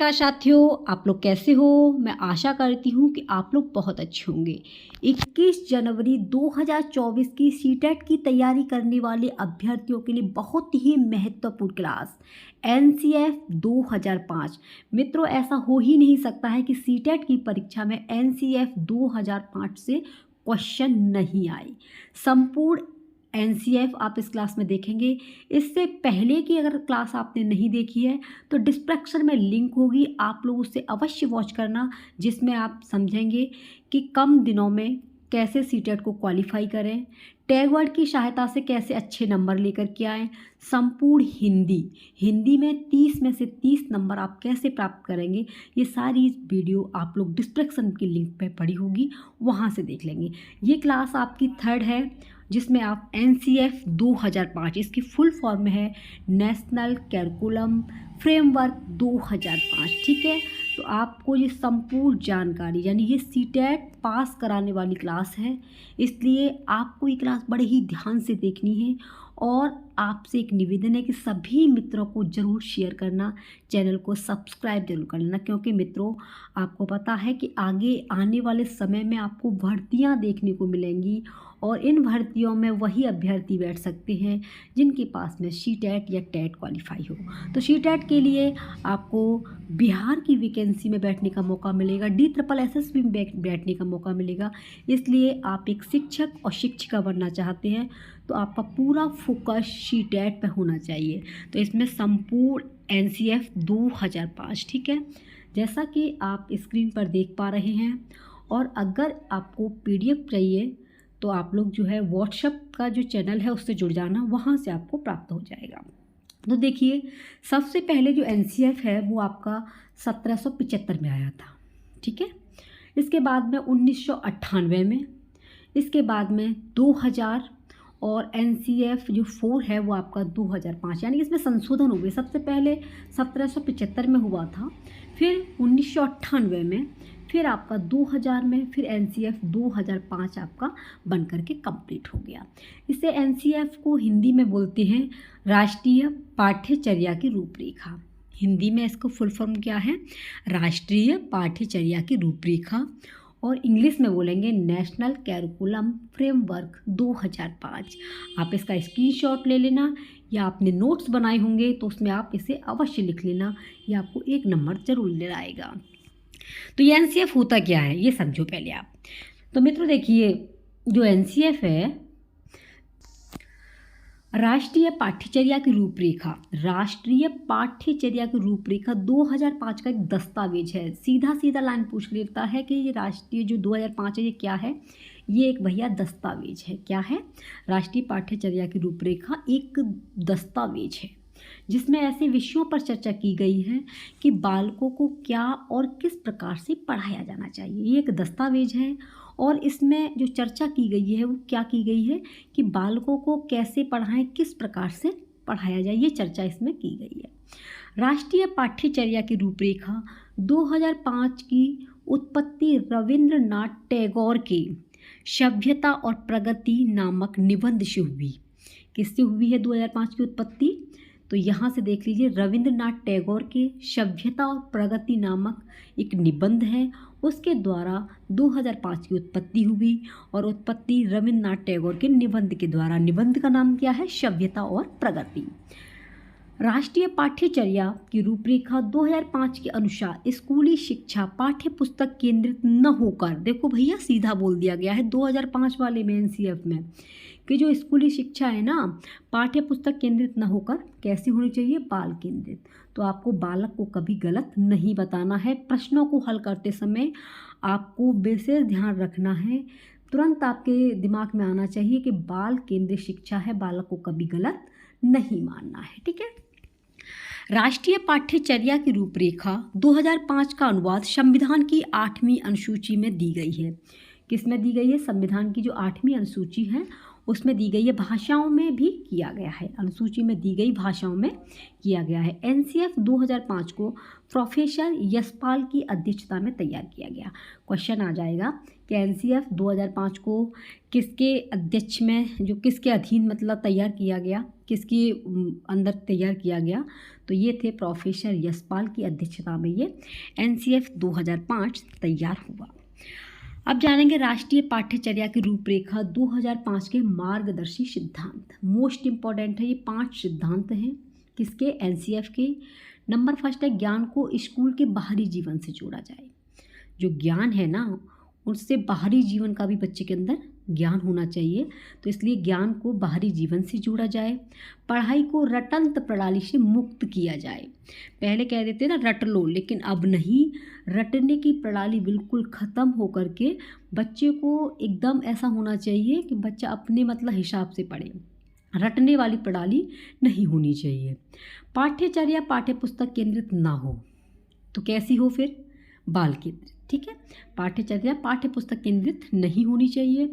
नमस्कार साथियों, आप लोग कैसे हो? मैं आशा करती हूँ कि आप लोग बहुत अच्छे होंगे। 21 जनवरी 2024 की सीटेट की तैयारी करने वाले अभ्यर्थियों के लिए बहुत ही महत्वपूर्ण क्लास एनसीएफ 2005। मित्रों, ऐसा हो ही नहीं सकता है कि सीटेट की परीक्षा में एनसीएफ 2005 से क्वेश्चन नहीं आए। संपूर्ण एनसीएफ आप इस क्लास में देखेंगे। इससे पहले की अगर क्लास आपने नहीं देखी है तो डिस्क्रिप्शन में लिंक होगी, आप लोग उससे अवश्य वॉच करना, जिसमें आप समझेंगे कि कम दिनों में कैसे सीटेट को क्वालिफाई करें, टैग वर्ड की सहायता से कैसे अच्छे नंबर लेकर के आएँ, संपूर्ण हिंदी में 30 में से 30 नंबर आप कैसे प्राप्त करेंगे, ये सारी वीडियो आप लोग डिस्क्रिप्शन की लिंक पे पड़ी होगी, वहाँ से देख लेंगे। ये क्लास आपकी थर्ड है जिसमें आप एनसीएफ 2005, इसकी फुल फॉर्म है नेशनल कैरिकुलम फ्रेमवर्क 2005। ठीक है, तो आपको ये संपूर्ण जानकारी यानी ये सीटेट पास कराने वाली क्लास है, इसलिए आपको ये क्लास बड़े ही ध्यान से देखनी है। और आपसे एक निवेदन है कि सभी मित्रों को ज़रूर शेयर करना, चैनल को सब्सक्राइब जरूर कर लेना, क्योंकि मित्रों आपको पता है कि आगे आने वाले समय में आपको भर्तियां देखने को मिलेंगी और इन भर्तियों में वही अभ्यर्थी बैठ सकते हैं जिनके पास में सीटेट या टेट क्वालिफाई हो। तो सीटेट के लिए आपको बिहार की वैकेंसी में बैठने का मौका मिलेगा, DSSS में बैठने का मौका मिलेगा। इसलिए आप एक शिक्षक और शिक्षिका बनना चाहते हैं तो आपका पूरा फोकस सीटेट पर होना चाहिए। तो इसमें संपूर्ण एनसीएफ 2005, ठीक है, जैसा कि आप स्क्रीन पर देख पा रहे हैं। और अगर आपको पीडीएफ चाहिए तो आप लोग जो है व्हाट्सएप का जो चैनल है उससे जुड़ जाना, वहाँ से आपको प्राप्त हो जाएगा। तो देखिए, सबसे पहले जो एनसीएफ है वो आपका 1775 में आया था, ठीक है। इसके बाद में 1998 में, इसके बाद में 2000 और एनसीएफ जो 4 है वो आपका 2005, यानी इसमें संशोधन हो गए। सबसे पहले 1775 में हुआ था, फिर 1998 में, फिर आपका 2000 में, फिर एनसीएफ 2005 आपका बन करके कंप्लीट हो गया। इसे एनसीएफ को हिंदी में बोलते हैं राष्ट्रीय पाठ्यचर्या की रूपरेखा। हिंदी में इसको फुल फॉर्म क्या है? राष्ट्रीय पाठ्यचर्या की रूपरेखा। और इंग्लिश में बोलेंगे नेशनल कैरिकुलम फ्रेमवर्क 2005। आप इसका स्क्रीनशॉट ले लेना, या आपने नोट्स बनाए होंगे तो उसमें आप इसे अवश्य लिख लेना, ये आपको 1 नंबर जरूर ले आएगा। तो ये एनसीएफ होता क्या है ये समझो पहले आप। तो मित्रों देखिए, जो एनसीएफ है राष्ट्रीय पाठ्यचर्या की रूपरेखा, राष्ट्रीय पाठ्यचर्या की रूपरेखा 2005 का एक दस्तावेज है। सीधा सीधा लाइन पूछ लेता है कि ये राष्ट्रीय जो 2005 है ये क्या है? ये एक भैया दस्तावेज है। क्या है? राष्ट्रीय पाठ्यचर्या की रूपरेखा एक दस्तावेज है जिसमें ऐसे विषयों पर चर्चा की गई है कि बालकों को क्या और किस प्रकार से पढ़ाया जाना चाहिए। ये एक दस्तावेज है और इसमें जो चर्चा की गई है वो क्या की गई है कि बालकों को कैसे पढ़ाएं, किस प्रकार से पढ़ाया जाए, ये चर्चा इसमें की गई है। राष्ट्रीय पाठ्यचर्या की रूपरेखा 2005 की उत्पत्ति रविंद्रनाथ टैगोर के सभ्यता और प्रगति नामक निबंध से हुई। किससे हुई है 2005 की उत्पत्ति? तो यहाँ से देख लीजिए, रविंद्रनाथ टैगोर के सभ्यता और प्रगति नामक एक निबंध है, उसके द्वारा 2005 की उत्पत्ति हुई। और उत्पत्ति रविंद्रनाथ टैगोर के निबंध के द्वारा। निबंध का नाम क्या है? सभ्यता और प्रगति। राष्ट्रीय पाठ्यचर्या की रूपरेखा 2005 के अनुसार स्कूली शिक्षा पाठ्य पुस्तक केंद्रित न होकर, देखो भैया सीधा बोल दिया गया है 2005 वाले में एनसीएफ में कि जो स्कूली शिक्षा है ना, पाठ्य पुस्तक केंद्रित न होकर कैसी होनी चाहिए? बाल केंद्रित। तो आपको बालक को कभी गलत नहीं बताना है। प्रश्नों को हल करते समय आपको विशेष ध्यान रखना है, तुरंत आपके दिमाग में आना चाहिए कि बाल केंद्रित शिक्षा है, बालक को कभी गलत नहीं मानना है, ठीक है। राष्ट्रीय पाठ्यचर्या की रूपरेखा 2005 का अनुवाद संविधान की 8वीं अनुसूची में दी गई है। किस में दी गई है? संविधान की जो 8वीं अनुसूची है उसमें दी गई है भाषाओं में भी किया गया है, अनुसूची में दी गई भाषाओं में किया गया है। एनसीएफ 2005 को प्रोफेसर यशपाल की अध्यक्षता में तैयार किया गया। क्वेश्चन आ जाएगा कि एनसीएफ 2005 को किसके अध्यक्ष में, जो किसके अधीन मतलब तैयार किया गया, किसके अंदर तैयार किया गया, तो ये थे प्रोफेसर यशपाल की अध्यक्षता में ये एनसीएफ 2005 तैयार हुआ। अब जानेंगे राष्ट्रीय पाठ्यचर्या की रूपरेखा 2005 के मार्गदर्शी सिद्धांत। मोस्ट इम्पॉर्टेंट है, ये 5 सिद्धांत हैं किसके, एनसीएफ के। नंबर फर्स्ट है ज्ञान को स्कूल के बाहरी जीवन से जोड़ा जाए। जो ज्ञान है ना, उससे बाहरी जीवन का भी बच्चे के अंदर ज्ञान होना चाहिए, तो इसलिए ज्ञान को बाहरी जीवन से जोड़ा जाए। पढ़ाई को रटंत प्रणाली से मुक्त किया जाए। पहले कह देते ना रट लो, लेकिन अब नहीं, रटने की प्रणाली बिल्कुल ख़त्म होकर के बच्चे को एकदम ऐसा होना चाहिए कि बच्चा अपने मतलब हिसाब से पढ़े, रटने वाली प्रणाली नहीं होनी चाहिए। पाठ्यचर्या पाठ्यपुस्तक केंद्रित ना हो तो कैसी हो फिर, बाल केंद्रित, ठीक है। पाठ्यचर्या पाठ्यपुस्तक केंद्रित नहीं होनी चाहिए।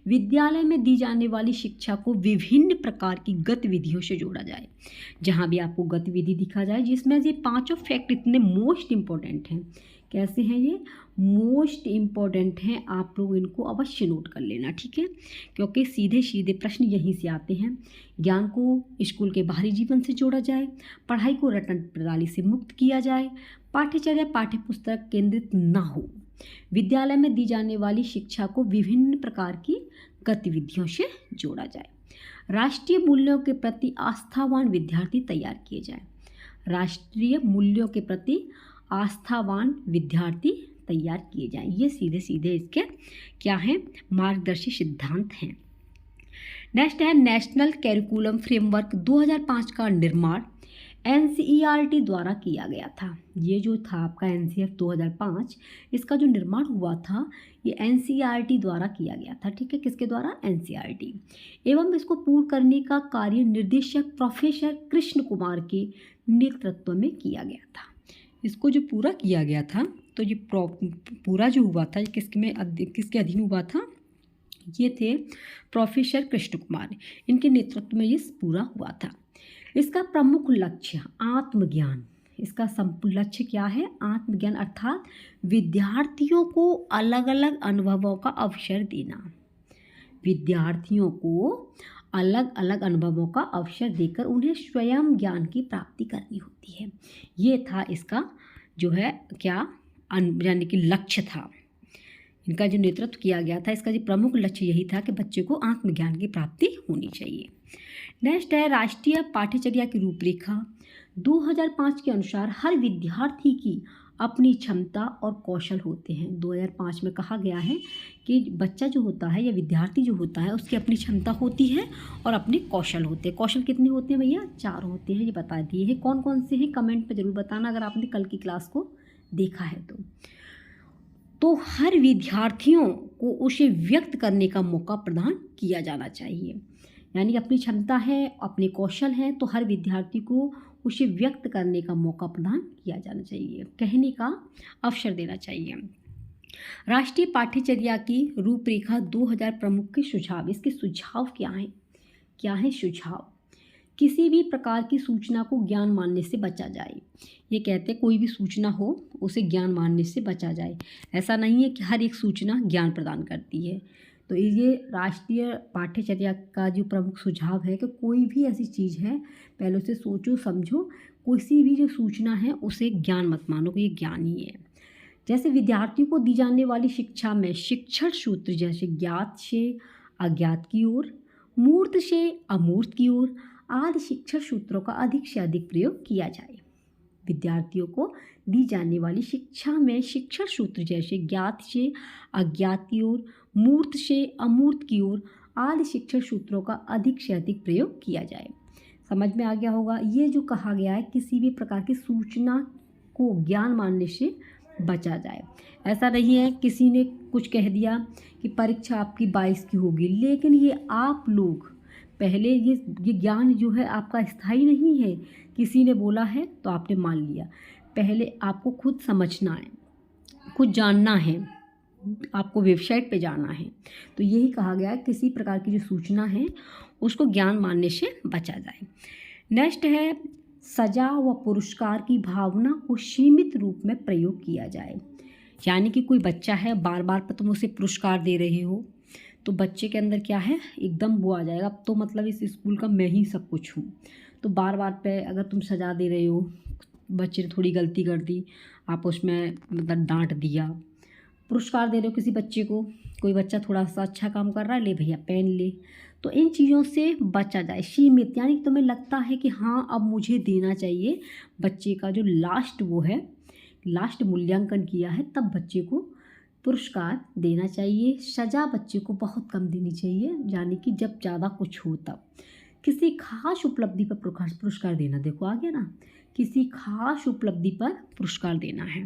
विद्यालय में दी जाने वाली शिक्षा को विभिन्न प्रकार की गतिविधियों से जोड़ा जाए। जहाँ भी आपको गतिविधि दिखा जाए, जिसमें ये 5 फैक्ट इतने मोस्ट इम्पॉर्टेंट हैं। कैसे हैं ये, मोस्ट इम्पॉर्टेंट हैं, आप लोग इनको अवश्य नोट कर लेना, ठीक है, क्योंकि सीधे सीधे प्रश्न यहीं से आते हैं। ज्ञान को स्कूल के बाहरी जीवन से जोड़ा जाए, पढ़ाई को रटन प्रणाली से मुक्त किया जाए, पाठ्यचर्या पाठ्यपुस्तक केंद्रित न हो, विद्यालय में दी जाने वाली शिक्षा को विभिन्न प्रकार की गतिविधियों से जोड़ा जाए, राष्ट्रीय मूल्यों के प्रति आस्थावान विद्यार्थी तैयार किए जाए। राष्ट्रीय मूल्यों के प्रति आस्थावान विद्यार्थी तैयार किए जाएं। ये सीधे सीधे इसके क्या हैं, मार्गदर्शी सिद्धांत हैं। नेक्स्ट है नेशनल कैरिकुलम फ्रेमवर्क 2005 का निर्माण एनसीईआरटी द्वारा किया गया था। ये जो था आपका एनसीएफ 2005, इसका जो निर्माण हुआ था ये एनसीईआरटी द्वारा किया गया था, ठीक है, किसके द्वारा, एनसीईआरटी। एवं इसको पूर्ण करने का कार्य निर्देशक प्रोफेसर कृष्ण कुमार के नेतृत्व में किया गया था। इसको जो पूरा किया गया था, तो ये पूरा जो हुआ था, ये किसके अधीन हुआ था, ये थे प्रोफेसर कृष्ण कुमार, इनके नेतृत्व में ये पूरा हुआ था। इसका प्रमुख लक्ष्य आत्मज्ञान, इसका लक्ष्य क्या है, आत्मज्ञान, अर्थात विद्यार्थियों को अलग अलग अनुभवों का अवसर देना। विद्यार्थियों को अलग अलग अनुभवों का अवसर देकर उन्हें स्वयं ज्ञान की प्राप्ति करनी होती है। ये था इसका जो है क्या, यानी कि लक्ष्य था, इनका जो नेतृत्व किया गया था, इसका जो प्रमुख लक्ष्य यही था कि बच्चे को आत्मज्ञान की प्राप्ति होनी चाहिए। नेक्स्ट है राष्ट्रीय पाठ्यचर्या की रूपरेखा 2005 के अनुसार हर विद्यार्थी की अपनी क्षमता और कौशल होते हैं। 2005 में कहा गया है कि बच्चा जो होता है या विद्यार्थी जो होता है उसकी अपनी क्षमता होती है और अपने कौशल होते हैं। कौशल कितने होते हैं भैया, 4 होते हैं, ये बता दिए हैं। कौन कौन से हैं कमेंट पर जरूर बताना अगर आपने कल की क्लास को देखा है तो हर विद्यार्थियों को उसे व्यक्त करने का मौका प्रदान किया जाना चाहिए। यानी अपनी क्षमता है, अपने कौशल हैं, तो हर विद्यार्थी को उसे व्यक्त करने का मौका प्रदान किया जाना चाहिए, कहने का अवसर देना चाहिए। राष्ट्रीय पाठ्यचर्या की रूपरेखा 2000 प्रमुख के सुझाव, इसके सुझाव क्या हैं सुझाव, किसी भी प्रकार की सूचना को ज्ञान मानने से बचा जाए। ये कहते हैं कोई भी सूचना हो उसे ज्ञान मानने से बचा जाए। ऐसा नहीं है कि हर एक सूचना ज्ञान प्रदान करती है। तो ये राष्ट्रीय पाठ्यचर्या का जो प्रमुख सुझाव है कि कोई भी ऐसी चीज़ है पहले उसे सोचो समझो, किसी भी जो सूचना है उसे ज्ञान मत मानो कि ये ज्ञान ही है। जैसे विद्यार्थियों को दी जाने वाली शिक्षा में शिक्षण सूत्र जैसे ज्ञात से अज्ञात की ओर, मूर्त से अमूर्त की ओर आदि शिक्षण सूत्रों का अधिक से अधिक प्रयोग किया जाए। विद्यार्थियों को दी जाने वाली शिक्षा में शिक्षण सूत्र जैसे ज्ञात से अज्ञात की ओर, मूर्त से अमूर्त की ओर आदि शिक्षण सूत्रों का अधिक से अधिक प्रयोग किया जाए। समझ में आ गया होगा। ये जो कहा गया है किसी भी प्रकार की सूचना को ज्ञान मानने से बचा जाए। ऐसा नहीं है किसी ने कुछ कह दिया कि परीक्षा आपकी 22 की होगी, लेकिन ये आप लोग पहले ये ज्ञान जो है आपका स्थायी नहीं है। किसी ने बोला है तो आपने मान लिया। पहले आपको खुद समझना है, खुद जानना है, आपको वेबसाइट पे जाना है। तो यही कहा गया है किसी प्रकार की जो सूचना है उसको ज्ञान मानने से बचा जाए। नेक्स्ट है सजा व पुरस्कार की भावना को सीमित रूप में प्रयोग किया जाए। यानी कि कोई बच्चा है, बार बार पर तुम उसे पुरस्कार दे रहे हो तो बच्चे के अंदर क्या है, एकदम वो आ जाएगा, अब तो मतलब इस स्कूल का मैं ही सब कुछ हूँ। तो बार बार पे अगर तुम सजा दे रहे हो, बच्चे ने थोड़ी गलती कर दी, आप उसमें मतलब डांट दिया, पुरस्कार दे रहे हो किसी बच्चे को, कोई बच्चा थोड़ा सा अच्छा काम कर रहा है, ले भैया पेन ले, तो इन चीज़ों से बचा जाए। सीमित यानी कि तुम्हें लगता है कि हाँ अब मुझे देना चाहिए, बच्चे का जो लास्ट वो है, लास्ट मूल्यांकन किया है, तब बच्चे को पुरस्कार देना चाहिए। सज़ा बच्चे को बहुत कम देनी चाहिए, यानी कि जब ज़्यादा कुछ हो तब। किसी खास उपलब्धि पर पुरस्कार देना, देखो आ गया ना, किसी खास उपलब्धि पर पुरस्कार देना है।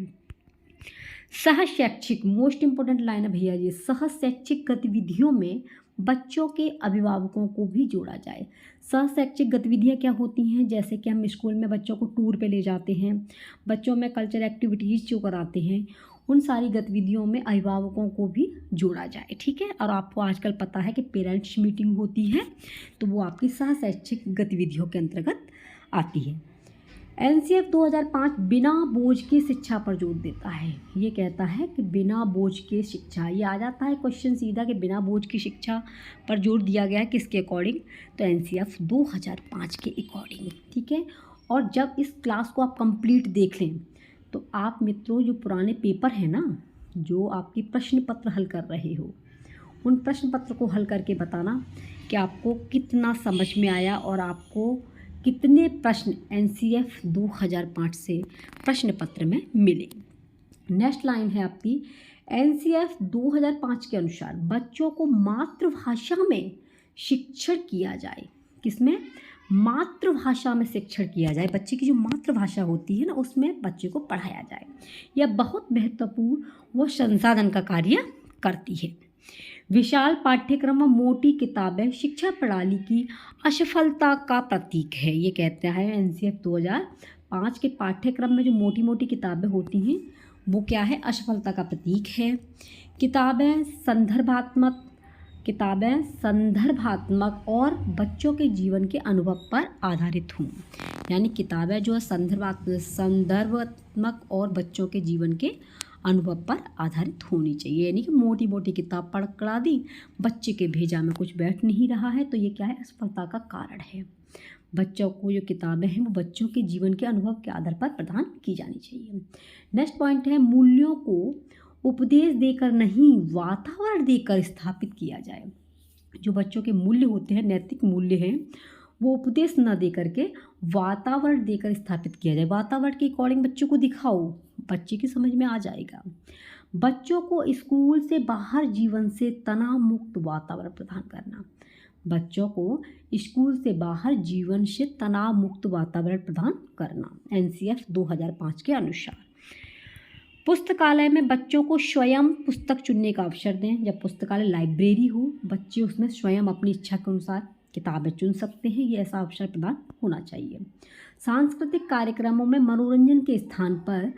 सह शैक्षिक, मोस्ट इम्पोर्टेंट लाइन है भैया जी, सह शैक्षिक गतिविधियों में बच्चों के अभिभावकों को भी जोड़ा जाए। सह शैक्षिक गतिविधियाँ क्या होती हैं, जैसे कि हम स्कूल में बच्चों को टूर पे ले जाते हैं, बच्चों में कल्चर एक्टिविटीज़ जो कराते हैं, उन सारी गतिविधियों में अभिभावकों को भी जोड़ा जाए। ठीक है, और आपको आजकल पता है कि पेरेंट्स मीटिंग होती है, तो वो आपकी सह शैक्षिक गतिविधियों के अंतर्गत आती है। एनसीएफ 2005 बिना बोझ की शिक्षा पर जोर देता है। ये कहता है कि बिना बोझ के शिक्षा, ये आ जाता है क्वेश्चन सीधा कि बिना बोझ की शिक्षा पर जोर दिया गया है किसके अकॉर्डिंग, तो एनसीएफ 2005 के अकॉर्डिंग। ठीक है, और जब इस क्लास को आप कंप्लीट देख लें तो आप मित्रों जो पुराने पेपर हैं ना, जो आपकी प्रश्न पत्र हल कर रहे हो, उन प्रश्न पत्र को हल करके बताना कि आपको कितना समझ में आया और आपको कितने प्रश्न एनसीएफ 2005 से प्रश्न पत्र में मिले। नेक्स्ट लाइन है आपकी, एनसीएफ 2005 के अनुसार बच्चों को मातृभाषा में शिक्षण किया जाए। किसमें, मातृभाषा में शिक्षण किया जाए, बच्चे की जो मातृभाषा होती है ना उसमें बच्चे को पढ़ाया जाए। यह बहुत महत्वपूर्ण व संसाधन का कार्य करती है। विशाल पाठ्यक्रम व मोटी किताबें शिक्षा प्रणाली की असफलता का प्रतीक है। ये कहता है एनसीएफ 2005 के पाठ्यक्रम में जो मोटी मोटी किताबें होती हैं वो क्या है, असफलता का प्रतीक है। किताबें संदर्भात्मक और बच्चों के जीवन के अनुभव पर आधारित हों। यानी किताबें जो है संदर्भात्मक और बच्चों के जीवन के अनुभव पर आधारित होनी चाहिए। यानी कि मोटी मोटी किताब पढ़ करा दी, बच्चे के भेजा में कुछ बैठ नहीं रहा है, तो ये क्या है, असफलता का कारण है। बच्चों को जो किताबें हैं वो बच्चों के जीवन के अनुभव के आधार पर प्रदान की जानी चाहिए। नेक्स्ट पॉइंट है, मूल्यों को उपदेश देकर नहीं वातावरण देकर स्थापित किया जाए। जो बच्चों के मूल्य होते हैं, नैतिक मूल्य हैं, वो उपदेश न दे करके वातावरण देकर स्थापित किया जाए। वातावरण के अकॉर्डिंग बच्चों को दिखाओ, बच्चे की समझ में आ जाएगा। बच्चों को स्कूल से बाहर जीवन से तनाव मुक्त वातावरण प्रदान करना। बच्चों को स्कूल से बाहर जीवन से तनाव मुक्त वातावरण प्रदान करना, एनसीएफ 2005 के अनुसार। पुस्तकालय में बच्चों को स्वयं पुस्तक चुनने का अवसर दें। जब पुस्तकालय लाइब्रेरी हो, बच्चे उसमें स्वयं अपनी इच्छा के अनुसार किताबें चुन सकते हैं, ये ऐसा अवसर प्रदान होना चाहिए। सांस्कृतिक कार्यक्रमों में मनोरंजन के स्थान पर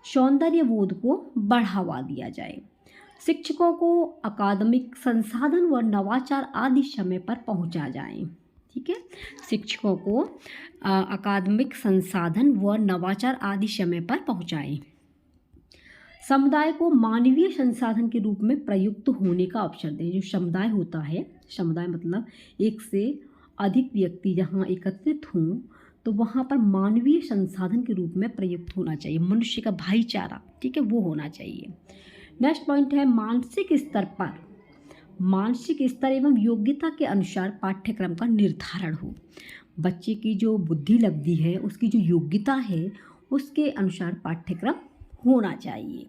सौंदर्य बोध को बढ़ावा दिया जाए। शिक्षकों को अकादमिक संसाधन व नवाचार आदि समय पर पहुंचा जाए। ठीक है, शिक्षकों को अकादमिक संसाधन व नवाचार आदि समय पर पहुंचाएं। समुदाय को मानवीय संसाधन के रूप में प्रयुक्त होने का अवसर दें। जो समुदाय होता है, समुदाय मतलब एक से अधिक व्यक्ति जहाँ एकत्रित हों, तो वहाँ पर मानवीय संसाधन के रूप में प्रयुक्त होना चाहिए। मनुष्य का भाईचारा, ठीक है, वो होना चाहिए। नेक्स्ट पॉइंट है, मानसिक स्तर एवं योग्यता के अनुसार पाठ्यक्रम का निर्धारण हो। बच्चे की जो बुद्धि लब्धि है, उसकी जो योग्यता है, उसके अनुसार पाठ्यक्रम होना चाहिए।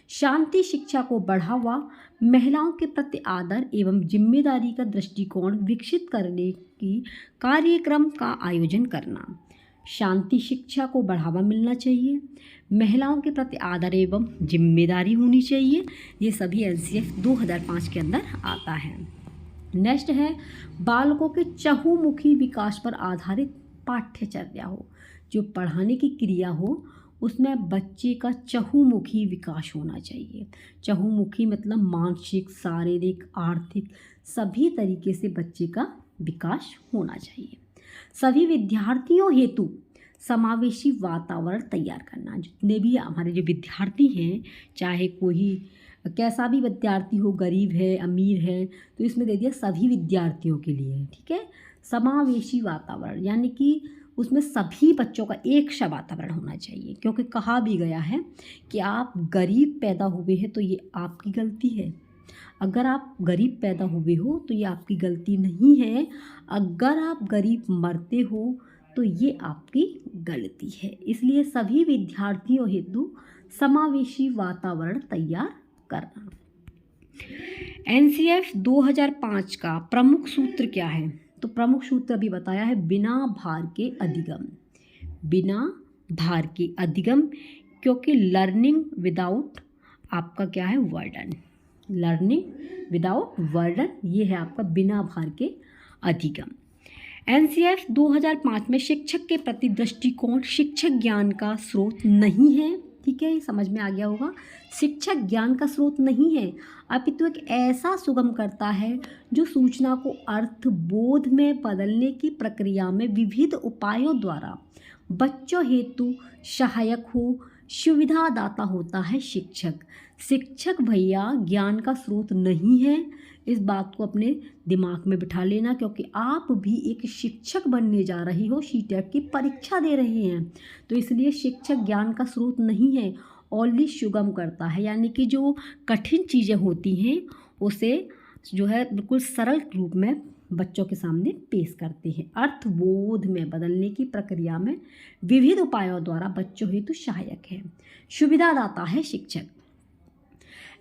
शांति शिक्षा को बढ़ावा, महिलाओं के प्रति आदर एवं जिम्मेदारी का दृष्टिकोण विकसित करने की कार्यक्रम का आयोजन करना। शांति शिक्षा को बढ़ावा मिलना चाहिए, महिलाओं के प्रति आदर एवं जिम्मेदारी होनी चाहिए। ये सभी एनसीएफ 2005 के अंदर आता है। नेक्स्ट है, बालकों के चहुमुखी विकास पर आधारित पाठ्यचर्या हो। जो पढ़ाने की क्रिया हो उसमें बच्चे का चहुमुखी विकास होना चाहिए। चहुमुखी मतलब मानसिक, शारीरिक, आर्थिक सभी तरीके से बच्चे का विकास होना चाहिए। सभी विद्यार्थियों हेतु समावेशी वातावरण तैयार करना। जितने भी हमारे जो विद्यार्थी हैं, चाहे कोई कैसा भी विद्यार्थी हो, गरीब है, अमीर है, तो इसमें दे दिया सभी विद्यार्थियों के लिए, ठीक है। समावेशी वातावरण यानी कि उसमें सभी बच्चों का एक सा वातावरण होना चाहिए, क्योंकि कहा भी गया है कि आप गरीब पैदा हुए हैं तो ये आपकी गलती है। अगर आप गरीब पैदा हुए हो तो ये आपकी गलती नहीं है। अगर आप गरीब मरते हो तो ये आपकी गलती है। इसलिए सभी विद्यार्थियों हेतु समावेशी वातावरण तैयार करना। एनसीएफ 2005 का प्रमुख सूत्र क्या है? तो प्रमुख सूत्र अभी बताया है, बिना भार के अधिगम। बिना भार के अधिगम, क्योंकि लर्निंग विदाउट आपका क्या है, वर्डन। लर्निंग विदाउट वर्डन, ये है आपका बिना भार के अधिगम। एनसीएफ 2005 में शिक्षक के प्रति दृष्टिकोण शिक्षक ज्ञान का स्रोत नहीं है, ठीक है, ये समझ में आ गया होगा। शिक्षक ज्ञान का स्रोत नहीं है, अपितु एक ऐसा सुगम करता है जो सूचना को अर्थ बोध में बदलने की प्रक्रिया में विविध उपायों द्वारा बच्चों हेतु सहायक हो, सुविधादाता होता है शिक्षक। शिक्षक भैया ज्ञान का स्रोत नहीं है, इस बात को अपने दिमाग में बिठा लेना, क्योंकि आप भी एक शिक्षक बनने जा रही हो, सीटेट की परीक्षा दे रहे हैं। तो इसलिए शिक्षक ज्ञान का स्रोत नहीं है, ओनली सुगम करता है, यानी कि जो कठिन चीज़ें होती हैं उसे जो है बिल्कुल सरल रूप में बच्चों के सामने पेश करते हैं। अर्थबोध में बदलने की प्रक्रिया में विविध उपायों द्वारा बच्चों हेतु सहायक है, सुविधादाता है शिक्षक।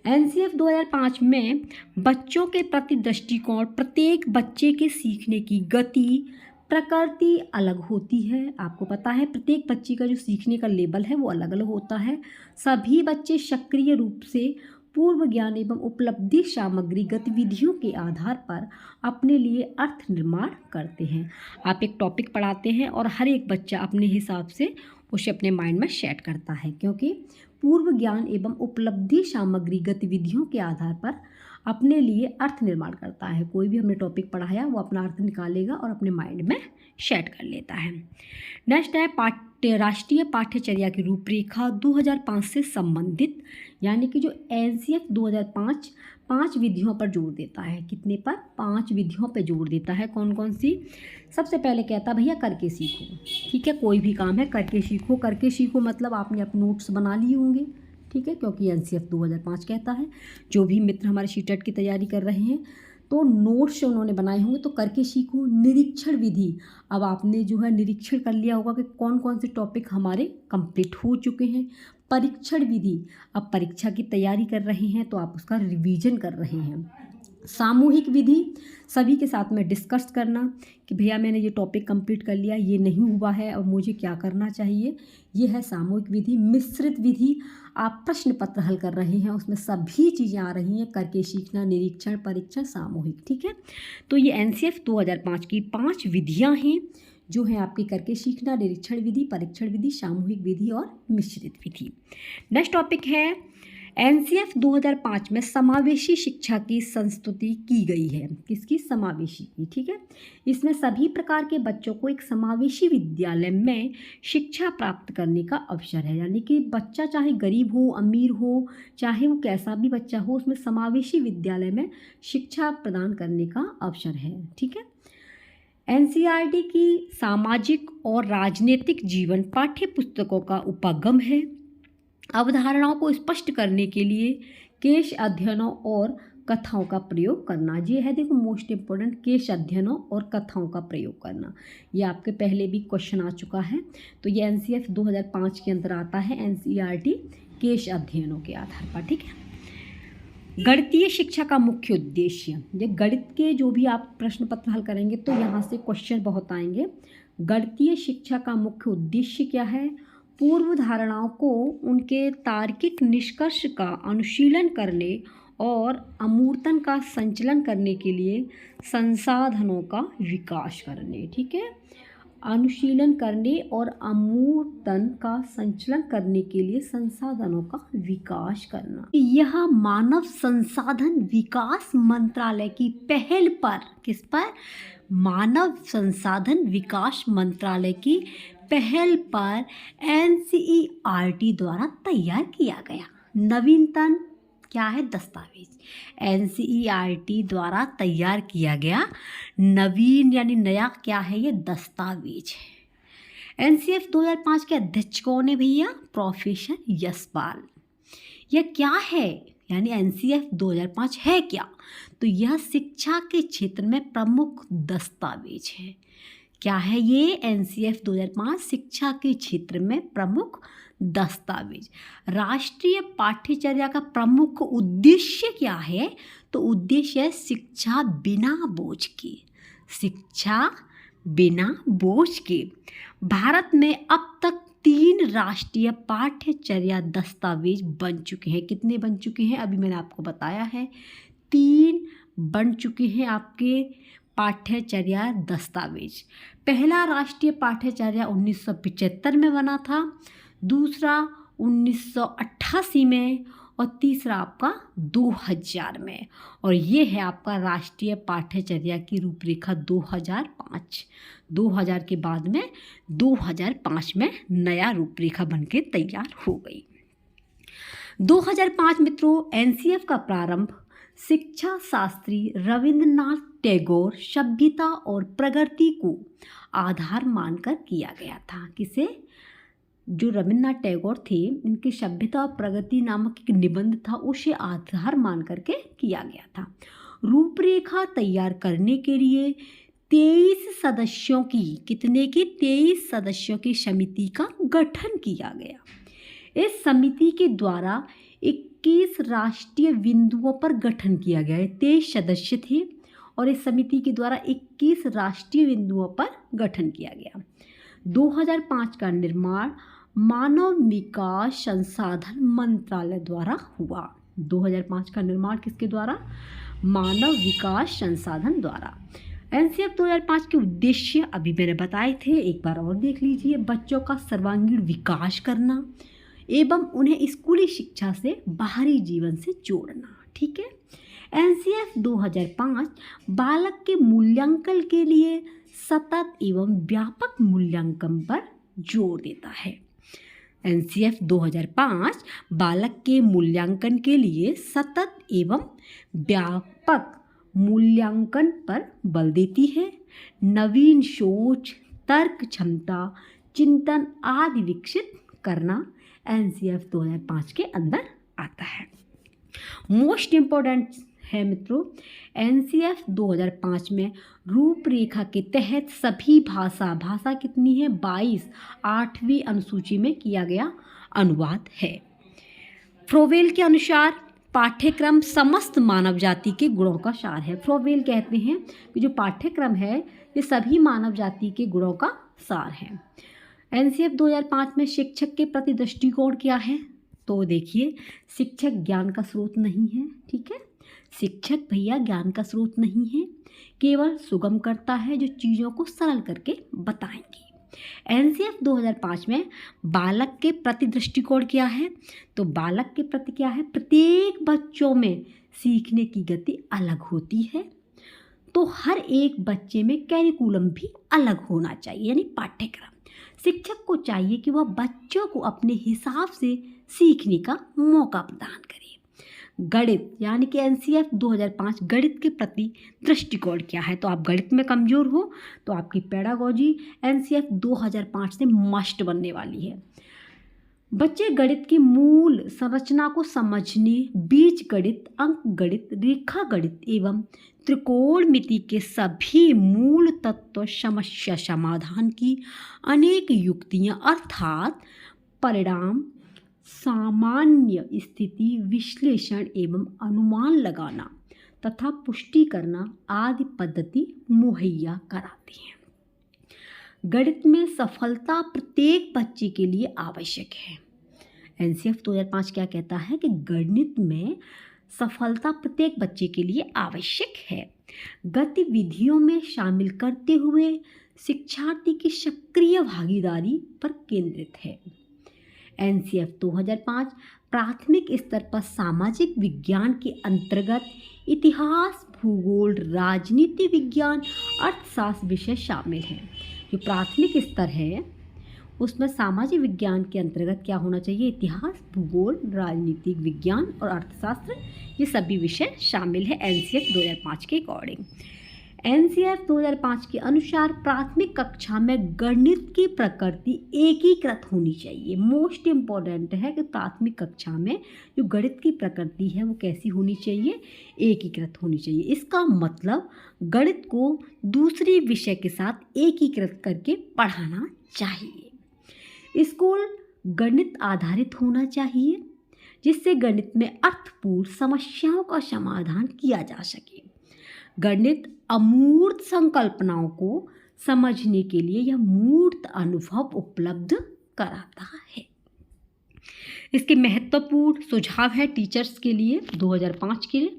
एनसीएफ 2005 में बच्चों के प्रति दृष्टिकोण, प्रत्येक बच्चे के सीखने की गति प्रकृति अलग होती है। आपको पता है प्रत्येक बच्चे का जो सीखने का लेवल है वो अलग अलग होता है। सभी बच्चे सक्रिय रूप से पूर्व ज्ञान एवं उपलब्धि सामग्री गतिविधियों के आधार पर अपने लिए अर्थ निर्माण करते हैं। आप एक टॉपिक पढ़ाते हैं और हर एक बच्चा अपने हिसाब से उसे अपने माइंड में सेट करता है, क्योंकि पूर्व ज्ञान एवं उपलब्धि सामग्री गतिविधियों के आधार पर अपने लिए अर्थ निर्माण करता है। कोई भी हमने टॉपिक पढ़ाया वो अपना अर्थ निकालेगा और अपने माइंड में सेट कर लेता है। नेक्स्ट है राष्ट्रीय पाठ्यचर्या की रूपरेखा 2005 से संबंधित, यानी कि जो एनसीएफ 2005 5 विधियों पर जोर देता है। कितने पर? 5 विधियों पर जोर देता है। कौन कौन सी? सबसे पहले कहता भैया करके सीखो, ठीक है, कोई भी काम है करके सीखो। करके सीखो मतलब आपने अपने नोट्स बना लिए होंगे, ठीक है, क्योंकि एनसीएफ 2005 कहता है। जो भी मित्र हमारे सीटेट की तैयारी कर रहे हैं तो नोट्स उन्होंने बनाए होंगे, तो करके सीखो। निरीक्षण विधि, अब आपने जो है निरीक्षण कर लिया होगा कि कौन कौन से टॉपिक हमारे कंप्लीट हो चुके हैं। परीक्षण विधि, अब परीक्षा की तैयारी कर रहे हैं तो आप उसका रिवीजन कर रहे हैं। सामूहिक विधि, सभी के साथ में डिस्कस करना कि भैया मैंने ये टॉपिक कंप्लीट कर लिया, ये नहीं हुआ है, अब मुझे क्या करना चाहिए, ये है सामूहिक विधि। मिश्रित विधि, आप प्रश्न पत्र हल कर रहे हैं, उसमें सभी चीज़ें आ रही हैं, करके सीखना, निरीक्षण, परीक्षण, सामूहिक, ठीक है। तो ये एनसीएफ 2005 की 5 विधियाँ हैं जो है आपकी करके सीखना, निरीक्षण विधि, परीक्षण विधि, सामूहिक विधि और मिश्रित विधि। नेक्स्ट टॉपिक है एनसीएफ 2005 में समावेशी शिक्षा की संस्तुति की गई है। किसकी? समावेशी की, ठीक है। इसमें सभी प्रकार के बच्चों को एक समावेशी विद्यालय में शिक्षा प्राप्त करने का अवसर है, यानी कि बच्चा चाहे गरीब हो, अमीर हो, चाहे वो कैसा भी बच्चा हो, उसमें समावेशी विद्यालय में शिक्षा प्रदान करने का अवसर है, ठीक है। एनसीईआरटी की सामाजिक और राजनीतिक जीवन पाठ्य पुस्तकों का उपगम है। अवधारणाओं को स्पष्ट करने के लिए केस अध्ययनों और कथाओं का प्रयोग करना, ये है देखो मोस्ट इम्पोर्टेंट, केस अध्ययनों और कथाओं का प्रयोग करना। ये आपके पहले भी क्वेश्चन आ चुका है, तो ये एनसीएफ 2005 के अंदर आता है, एनसीईआरटी केस अध्ययनों के आधार पर, ठीक है। गणितीय शिक्षा का मुख्य उद्देश्य, ये गणित के जो भी आप प्रश्न पत्र हल करेंगे तो यहाँ से क्वेश्चन बहुत आएंगे। गणितीय शिक्षा का मुख्य उद्देश्य क्या है? पूर्व धारणाओं को उनके तार्किक निष्कर्ष का अनुशीलन करने और अमूर्तन का संचलन करने के लिए संसाधनों का विकास करने, ठीक है। अनुशीलन करने और अमूर्तन का संचालन करने के लिए संसाधनों का विकास करना। यह मानव संसाधन विकास मंत्रालय की पहल पर, किस पर? मानव संसाधन विकास मंत्रालय की पहल पर NCERT द्वारा तैयार किया गया नवीनतम क्या है? दस्तावेज। NCERT द्वारा तैयार किया गया नवीन यानी नया क्या है? ये दस्तावेज है। NCF 2005 के अध्यक्ष कौन है भैया? प्रोफेसर यशपाल। यह क्या है यानी NCF 2005 है क्या? तो यह शिक्षा के क्षेत्र में प्रमुख दस्तावेज है। क्या है ये? NCF 2005 शिक्षा के क्षेत्र में प्रमुख दस्तावेज। राष्ट्रीय पाठ्यचर्या का प्रमुख उद्देश्य क्या है? तो उद्देश्य है शिक्षा बिना बोझ के। शिक्षा बिना बोझ के। भारत में अब तक 3 राष्ट्रीय पाठ्यचर्या दस्तावेज बन चुके हैं। कितने बन चुके हैं? अभी मैंने आपको बताया है 3 बन चुके हैं आपके पाठ्यचर्या दस्तावेज। पहला राष्ट्रीय पाठ्यचर्या 1975 में बना था, दूसरा 1988 में और तीसरा आपका 2000 में। और ये है आपका राष्ट्रीय पाठ्यचर्या की रूपरेखा 2005। 2000 के बाद में 2005 में नया रूपरेखा बनके तैयार हो गई। 2005 मित्रों NCF का प्रारंभ शिक्षा शास्त्री रविंद्रनाथ टैगोर सभ्यता और प्रगति को आधार मानकर किया गया था। किसे? जो रविंद्रनाथ टैगोर थे, इनकी सभ्यता और प्रगति नामक एक निबंध था, उसे आधार मान करके किया गया था। रूपरेखा तैयार करने के लिए 23 सदस्यों की, कितने की? 23 सदस्यों की समिति का गठन किया गया। इस समिति के द्वारा 21 राष्ट्रीय बिंदुओं पर गठन किया गया है। 23 सदस्य थे और इस समिति के द्वारा 21 राष्ट्रीय बिंदुओं पर गठन किया गया। 2005 का निर्माण मानव विकास संसाधन मंत्रालय द्वारा हुआ। 2005 का निर्माण किसके द्वारा? मानव विकास संसाधन द्वारा। NCF 2005 के उद्देश्य अभी मैंने बताए थे, एक बार और देख लीजिए। बच्चों का सर्वांगीण विकास करना एवं उन्हें स्कूली शिक्षा से बाहरी जीवन से जोड़ना। ठीक है। NCF 2005 बालक के मूल्यांकन के लिए सतत एवं व्यापक मूल्यांकन पर जोर देता है। NCF 2005 बालक के मूल्यांकन के लिए सतत एवं व्यापक मूल्यांकन पर बल देती है। नवीन सोच, तर्क क्षमता, चिंतन आदि विकसित करना NCF 2005 के अंदर आता है। मोस्ट इम्पोर्टेंट है मित्रों, NCF 2005 में रूपरेखा के तहत सभी भाषा कितनी है? 22 8वीं अनुसूची में किया गया अनुवाद है। फ्रोवेल के अनुसार पाठ्यक्रम समस्त मानव जाति के गुणों का सार है। फ्रोवेल कहते हैं कि जो पाठ्यक्रम है ये सभी मानव जाति के गुणों का सार है। NCF 2005 में शिक्षक के प्रति दृष्टिकोण क्या है? तो देखिए, शिक्षक ज्ञान का स्रोत नहीं है। ठीक है, शिक्षक भैया ज्ञान का स्रोत नहीं है, केवल सुगम करता है जो चीज़ों को सरल करके बताएंगे। NCF 2005 में बालक के प्रति दृष्टिकोण क्या है? तो बालक के प्रति क्या है? प्रत्येक बच्चों में सीखने की गति अलग होती है, तो हर एक बच्चे में कैरिकुलम भी अलग होना चाहिए, यानी पाठ्यक्रम। शिक्षक को चाहिए कि वह बच्चों को अपने हिसाब से सीखने का मौका प्रदान करे। गणित यानी कि NCF 2005 गणित के प्रति दृष्टिकोण क्या है? तो आप गणित में कमज़ोर हो तो आपकी पेडागोजी NCF 2005 से मस्ट बनने वाली है। बच्चे गणित की मूल संरचना को समझने, बीज गणित, अंक गणित, रेखा गणित एवं त्रिकोणमिति के सभी मूल तत्व, समस्या समाधान की अनेक युक्तियाँ अर्थात परिणाम, सामान्य स्थिति विश्लेषण एवं अनुमान लगाना तथा पुष्टि करना आदि पद्धति मुहैया कराती हैं। गणित में सफलता प्रत्येक बच्चे के लिए आवश्यक है। NCF 2005 क्या कहता है कि गणित में सफलता प्रत्येक बच्चे के लिए आवश्यक है। गतिविधियों में शामिल करते हुए शिक्षार्थी की सक्रिय भागीदारी पर केंद्रित है। एनसीएफ 2005 प्राथमिक स्तर पर सामाजिक विज्ञान के अंतर्गत इतिहास, भूगोल, राजनीति विज्ञान, अर्थशास्त्र विषय शामिल हैं। जो प्राथमिक स्तर है उसमें सामाजिक विज्ञान के अंतर्गत क्या होना चाहिए? इतिहास, भूगोल, राजनीतिक विज्ञान और अर्थशास्त्र, ये सभी विषय शामिल है एनसीएफ 2005 के अकॉर्डिंग। एनसीएफ 2005 के अनुसार प्राथमिक कक्षा में गणित की प्रकृति एकीकृत होनी चाहिए। मोस्ट इम्पॉर्टेंट है कि प्राथमिक कक्षा में जो गणित की प्रकृति है वो कैसी होनी चाहिए? एकीकृत होनी चाहिए। इसका मतलब गणित को दूसरी विषय के साथ एकीकृत करके पढ़ाना चाहिए। स्कूल गणित आधारित होना चाहिए जिससे गणित में अर्थपूर्ण समस्याओं का समाधान किया जा सके। गणित अमूर्त संकल्पनाओं को समझने के लिए यह मूर्त अनुभव उपलब्ध कराता है। इसके महत्वपूर्ण सुझाव है टीचर्स के लिए 2005 के लिए,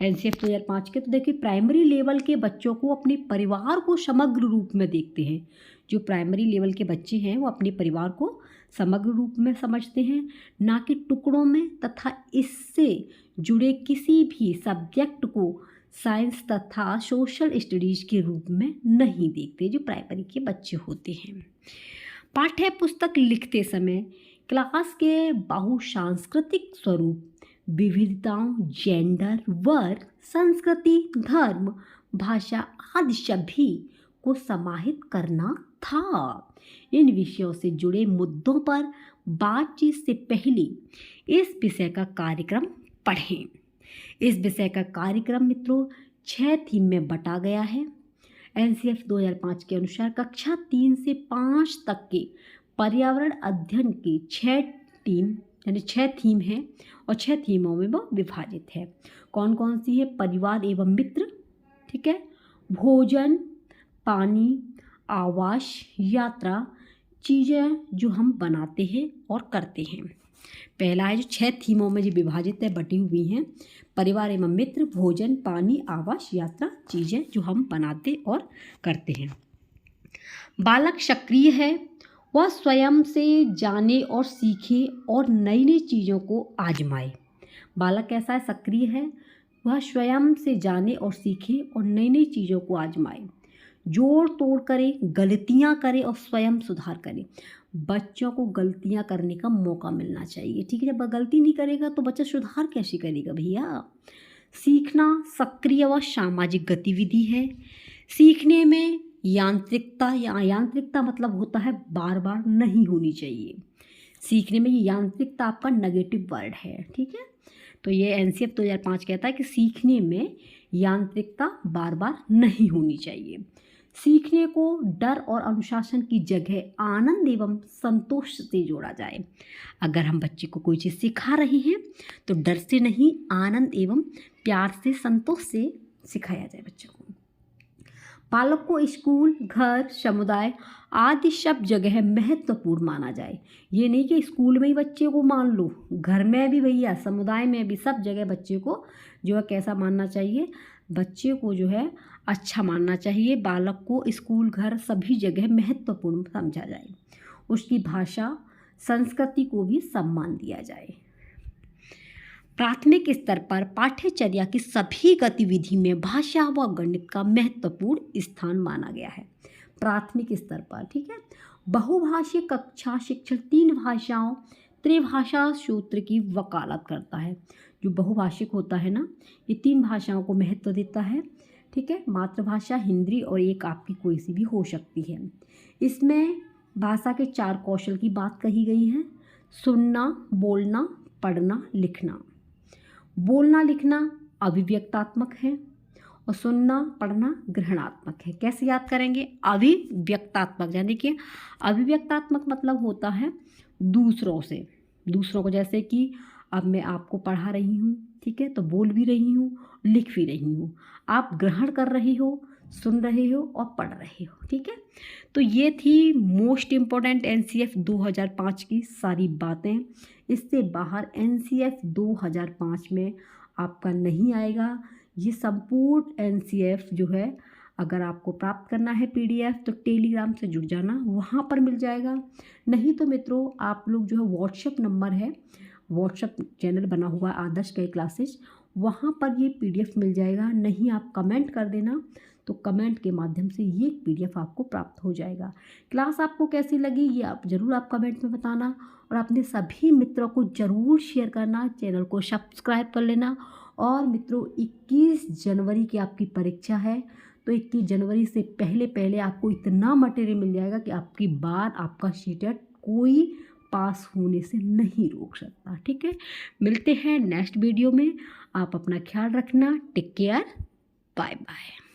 एनसीएफ 2005 के। तो देखिए, प्राइमरी लेवल के बच्चों को अपने परिवार को समग्र रूप में देखते हैं। जो प्राइमरी लेवल के बच्चे हैं वो अपने परिवार को समग्र रूप में समझते हैं, ना कि टुकड़ों में, तथा इससे जुड़े किसी भी सब्जेक्ट को साइंस तथा सोशल स्टडीज के रूप में नहीं देखते जो प्राइमरी के बच्चे होते हैं। पाठ्य पुस्तक लिखते समय क्लास के बहुसांस्कृतिक स्वरूप, विविधताओं, जेंडर, वर्ग, संस्कृति, धर्म, भाषा आदि सभी को समाहित करना था। इन विषयों से जुड़े मुद्दों पर बातचीत से पहले इस विषय का कार्यक्रम पढ़ें। इस विषय का कार्यक्रम मित्रों 6 थीम में बटा गया है। एनसीएफ 2005 के अनुसार कक्षा 3 से 5 तक के पर्यावरण अध्ययन की 6 थीम हैं और 6 थीमों में वो विभाजित है। कौन कौन सी है? परिवार एवं मित्र, ठीक है, भोजन, पानी, आवास, यात्रा, चीज़ें जो हम बनाते हैं और करते हैं। पहला है जो 6 थीमों में जो विभाजित है, बटी हुई हैं, परिवार एवं मित्र, भोजन, पानी, आवास, यात्रा, चीज़ें जो हम बनाते और करते हैं। बालक सक्रिय है, वह स्वयं से जाने और सीखे और नई नई चीज़ों को आजमाए। बालक कैसा है? सक्रिय है, वह स्वयं से जाने और सीखे और नई नई चीज़ों को आजमाए, जोड़ तोड़ करे, गलतियाँ करे और स्वयं सुधार करे। बच्चों को गलतियाँ करने का मौका मिलना चाहिए, ठीक है। जब गलती नहीं करेगा तो बच्चा सुधार कैसे करेगा भैया? सीखना सक्रिय व सामाजिक गतिविधि है। सीखने में यांत्रिकता या अयांत्रिकता मतलब होता है बार बार नहीं होनी चाहिए। सीखने में ये यांत्रिकता आपका नेगेटिव वर्ड है, ठीक है। तो ये एनसीएफ 2005 कहता है कि सीखने में यांत्रिकता बार बार नहीं होनी चाहिए। सीखने को डर और अनुशासन की जगह आनंद एवं संतोष से जोड़ा जाए। अगर हम बच्चे को कोई चीज़ सिखा रहे हैं तो डर से नहीं, आनंद एवं प्यार से, संतोष से सिखाया जाए बच्चों को। बालक को स्कूल, घर, समुदाय आदि सब जगह महत्वपूर्ण माना जाए। ये नहीं कि स्कूल में ही बच्चे को मान लो, घर में भी भैया, समुदाय में भी, सब जगह बच्चे को जो है कैसा मानना चाहिए? बच्चे को जो है अच्छा मानना चाहिए। बालक को स्कूल, घर सभी जगह महत्वपूर्ण समझा जाए। उसकी भाषा, संस्कृति को भी सम्मान दिया जाए। प्राथमिक स्तर पर पाठ्यचर्या की सभी गतिविधि में भाषा व गणित का महत्वपूर्ण स्थान माना गया है। प्राथमिक स्तर पर, ठीक है। बहुभाषीय कक्षा शिक्षण 3 भाषाओं त्रिभाषा सूत्र की वकालत करता है। जो बहुभाषिक होता है ना, ये 3 भाषाओं को महत्व देता है, ठीक है। मातृभाषा हिंदी और एक आपकी कोई सी भी हो सकती है। इसमें भाषा के 4 कौशल की बात कही गई है: सुनना, बोलना, पढ़ना, लिखना। बोलना लिखना अभिव्यक्तात्मक है और सुनना पढ़ना ग्रहणात्मक है। कैसे याद करेंगे? अभिव्यक्तात्मक, यानी कि अभिव्यक्तात्मक मतलब होता है दूसरों से, दूसरों को, जैसे कि अब मैं आपको पढ़ा रही हूँ, ठीक है, तो बोल भी रही हूँ, लिख भी रही हूँ, आप ग्रहण कर रहे हो, सुन रहे हो और पढ़ रहे हो, ठीक है। तो ये थी मोस्ट इम्पोर्टेंट एनसीएफ 2005 की सारी बातें। इससे बाहर एनसीएफ 2005 में आपका नहीं आएगा। ये संपूर्ण एनसीएफ जो है अगर आपको प्राप्त करना है पीडीएफ तो टेलीग्राम से जुड़ जाना, वहाँ पर मिल जाएगा। नहीं तो मित्रों आप लोग जो है व्हाट्सएप नंबर है, व्हाट्सएप चैनल बना हुआ है आदर्श के क्लासेस, वहाँ पर ये पीडीएफ मिल जाएगा। नहीं आप कमेंट कर देना, तो कमेंट के माध्यम से ये पीडीएफ आपको प्राप्त हो जाएगा। क्लास आपको कैसी लगी ये आप ज़रूर आप कमेंट में बताना, और अपने सभी मित्रों को ज़रूर शेयर करना, चैनल को सब्सक्राइब कर लेना। और मित्रों 21 जनवरी की आपकी परीक्षा है, तो 21 जनवरी से पहले पहले आपको इतना मटेरियल मिल जाएगा कि आपकी बार आपका सीटेट कोई पास होने से नहीं रोक सकता। ठीक है, मिलते हैं नेक्स्ट वीडियो में। आप अपना ख्याल रखना, टेक केयर, बाय बाय।